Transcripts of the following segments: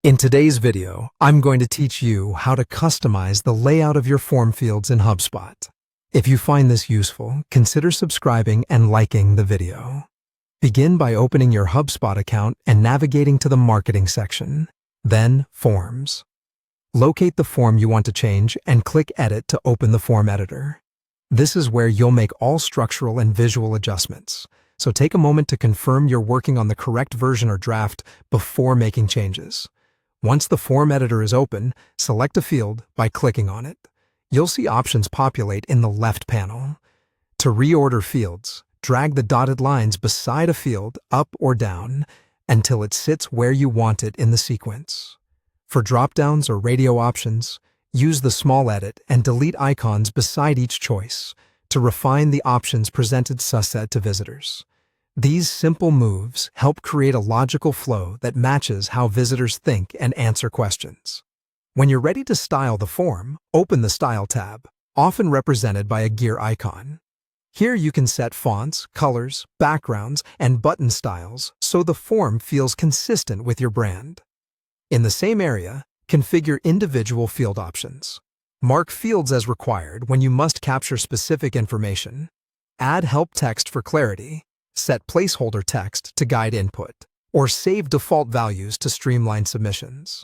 In today's video, I'm going to teach you how to customize the layout of your form fields in HubSpot. If you find this useful, consider subscribing and liking the video. Begin by opening your HubSpot account and navigating to the Marketing section, then Forms. Locate the form you want to change and click Edit to open the form editor. This is where you'll make all structural and visual adjustments, so take a moment to confirm you're working on the correct version or draft before making changes. Once the form editor is open, select a field by clicking on it. You'll see options populate in the left panel. To reorder fields, drag the dotted lines beside a field up or down until it sits where you want it in the sequence. For drop-downs or radio options, use the small edit and delete icons beside each choice to refine the options presented sussed to visitors. These simple moves help create a logical flow that matches how visitors think and answer questions. When you're ready to style the form, open the Style tab, often represented by a gear icon. Here you can set fonts, colors, backgrounds, and button styles so the form feels consistent with your brand. In the same area, configure individual field options. Mark fields as required when you must capture specific information. Add help text for clarity. Set placeholder text to guide input, or save default values to streamline submissions.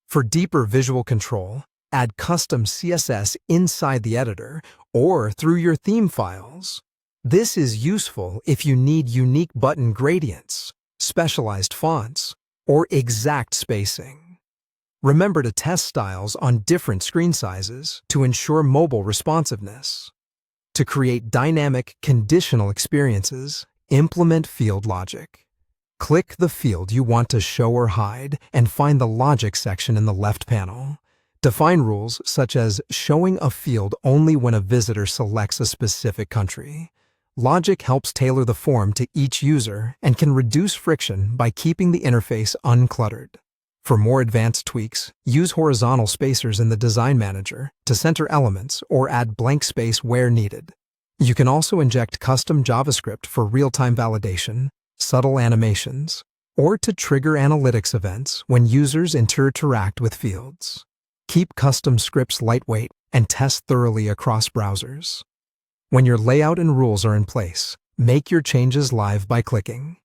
For deeper visual control, add custom CSS inside the editor or through your theme files. This is useful if you need unique button gradients, specialized fonts, or exact spacing. Remember to test styles on different screen sizes to ensure mobile responsiveness. To create dynamic, conditional experiences, implement field logic. Click the field you want to show or hide and find the Logic section in the left panel. Define rules such as showing a field only when a visitor selects a specific country. Logic helps tailor the form to each user and can reduce friction by keeping the interface uncluttered. For more advanced tweaks, use horizontal spacers in the Design Manager to center elements or add blank space where needed. You can also inject custom JavaScript for real-time validation, subtle animations, or to trigger analytics events when users interact with fields. Keep custom scripts lightweight and test thoroughly across browsers. When your layout and rules are in place, make your changes live by clicking.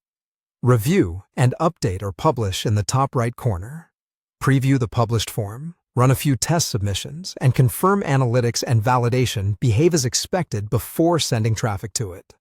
Review and update or publish in the top right corner. Preview the published form. Run a few test submissions, and confirm analytics and validation behave as expected before sending traffic to it.